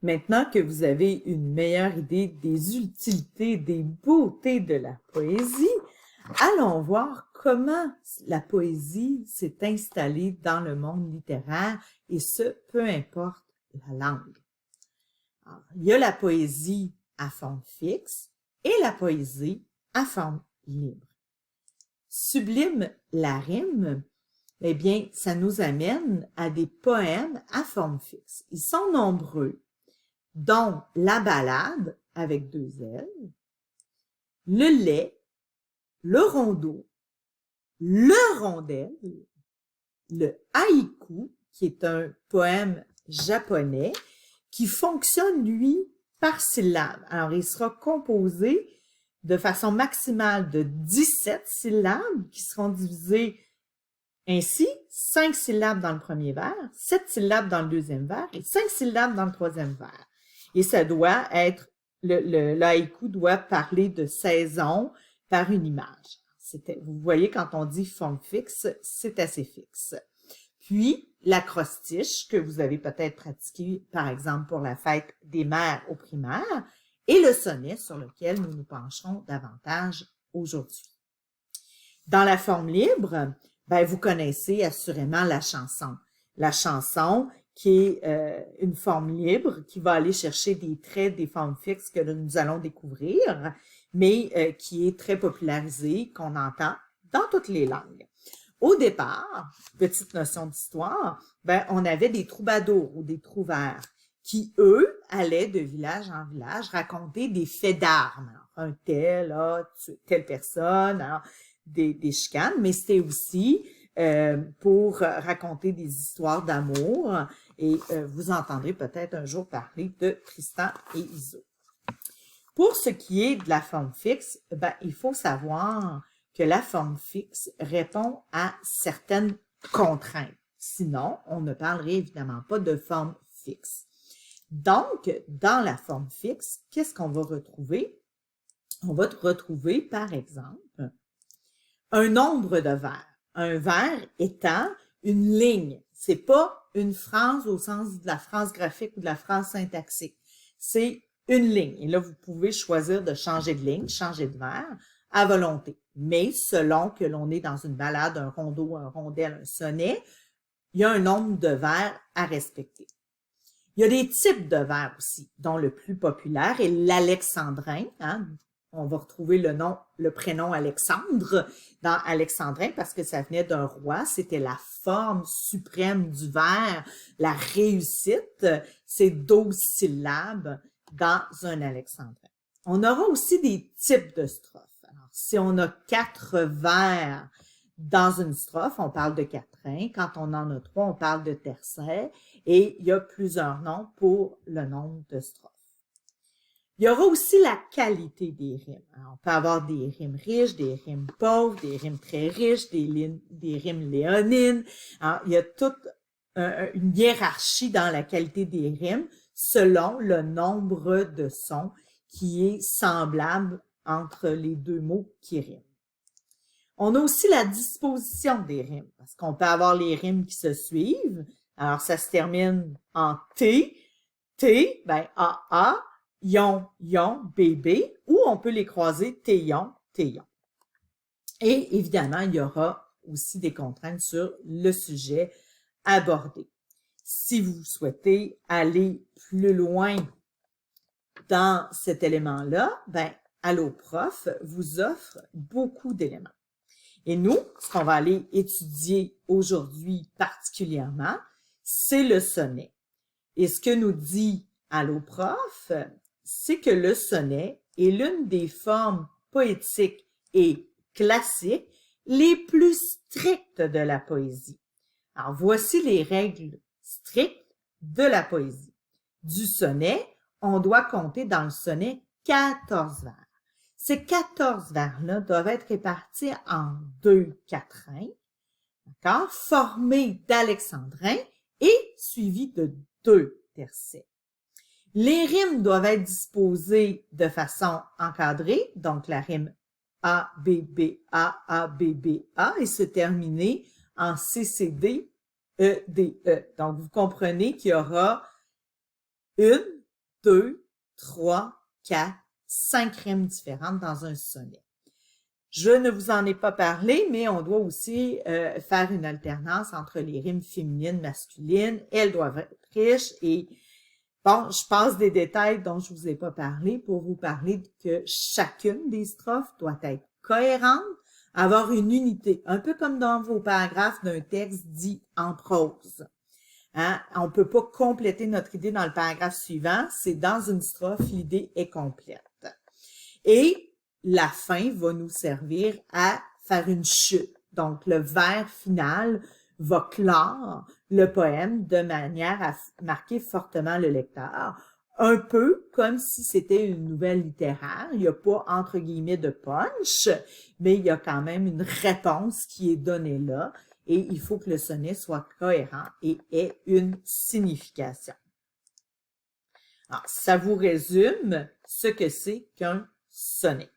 Maintenant que vous avez une meilleure idée des utilités, des beautés de la poésie, allons voir comment la poésie s'est installée dans le monde littéraire, et ce, peu importe la langue. Alors, il y a la poésie à forme fixe et la poésie à forme libre. Sublime la rime, eh bien, ça nous amène à des poèmes à forme fixe. Ils sont nombreux, dont la ballade avec 2 L, le lait, le rondeau, le rondel, le haïku, qui est un poème japonais qui fonctionne, lui, par syllabe. Alors, il sera composé de façon maximale de 17 syllabes qui seront divisées ainsi, 5 syllabes dans le premier vers, 7 syllabes dans le deuxième vers et 5 syllabes dans le troisième vers. Et ça doit être, le haïku doit parler de saison par une image. Vous voyez, quand on dit forme fixe, c'est assez fixe. Puis, l'acrostiche, que vous avez peut-être pratiqué, par exemple, pour la fête des mères au primaire, et le sonnet sur lequel nous nous pencherons davantage aujourd'hui. Dans la forme libre, ben, vous connaissez assurément la chanson. La chanson qui est une forme libre, qui va aller chercher des traits des formes fixes que nous allons découvrir, mais qui est très popularisée, qu'on entend dans toutes les langues. Au départ, petite notion d'histoire, ben, on avait des troubadours ou des trouvères qui, eux, allaient de village en village raconter des faits d'armes. Un tel a tué telle personne, alors, des chicanes, mais c'était aussi pour raconter des histoires d'amour, et vous entendrez peut-être un jour parler de Tristan et Iseult. Pour ce qui est de la forme fixe, ben, il faut savoir que la forme fixe répond à certaines contraintes. Sinon, on ne parlerait évidemment pas de forme fixe. Donc, dans la forme fixe, qu'est-ce qu'on va retrouver? On va retrouver, par exemple, un nombre de vers. Un vers étant une ligne. C'est pas une phrase au sens de la phrase graphique ou de la phrase syntaxique. C'est une ligne. Et là, vous pouvez choisir de changer de ligne, changer de vers à volonté. Mais selon que l'on est dans une ballade, un rondeau, un rondel, un sonnet, il y a un nombre de vers à respecter. Il y a des types de vers aussi, dont le plus populaire est l'alexandrin. Hein? On va retrouver le prénom Alexandre dans alexandrin parce que ça venait d'un roi. C'était la forme suprême du vers, la réussite. C'est 12 syllabes dans un alexandrin. On aura aussi des types de strophes. Alors, si on a 4 vers dans une strophe, on parle de quatrain. Quand on en a 3, on parle de tercet. Et il y a plusieurs noms pour le nombre de strophes. Il y aura aussi la qualité des rimes. Alors, on peut avoir des rimes riches, des rimes pauvres, des rimes très riches, des rimes léonines. Alors, il y a toute une hiérarchie dans la qualité des rimes selon le nombre de sons qui est semblable entre les deux mots qui riment. On a aussi la disposition des rimes, parce qu'on peut avoir les rimes qui se suivent. Alors, ça se termine en T. T, ben AA, yon, yon, bébé, ou on peut les croiser T-yon, T-yon. Et évidemment, il y aura aussi des contraintes sur le sujet abordé. Si vous souhaitez aller plus loin dans cet élément-là, ben, Alloprof vous offre beaucoup d'éléments. Et nous, ce qu'on va aller étudier aujourd'hui particulièrement, c'est le sonnet. Et ce que nous dit Alloprof, c'est que le sonnet est l'une des formes poétiques et classiques les plus strictes de la poésie. Alors, voici les règles strictes de la poésie. Du sonnet, on doit compter dans le sonnet 14 vers. Ces 14 vers-là doivent être répartis en 2 quatrains, d'accord, formés d'alexandrins et suivis de 2 tercets. Les rimes doivent être disposées de façon encadrée, donc la rime A, B, B, A, B, B, A, et se terminer en C, C, D, E, D, E. Donc, vous comprenez qu'il y aura une 2, 3, 4, 5 rimes différentes dans un sonnet. Je ne vous en ai pas parlé, mais on doit aussi faire une alternance entre les rimes féminines, masculines. Elles doivent être riches et bon, je passe des détails dont je vous ai pas parlé pour vous parler que chacune des strophes doit être cohérente, avoir une unité, un peu comme dans vos paragraphes d'un texte dit en prose. Hein? On peut pas compléter notre idée dans le paragraphe suivant, c'est dans une strophe, l'idée est complète. Et la fin va nous servir à faire une chute. Donc, le vers final va clore le poème de manière à marquer fortement le lecteur. Un peu comme si c'était une nouvelle littéraire. Il n'y a pas, entre guillemets, de punch, mais il y a quand même une réponse qui est donnée là. Et il faut que le sonnet soit cohérent et ait une signification. Alors, ça vous résume ce que c'est qu'un sonnet.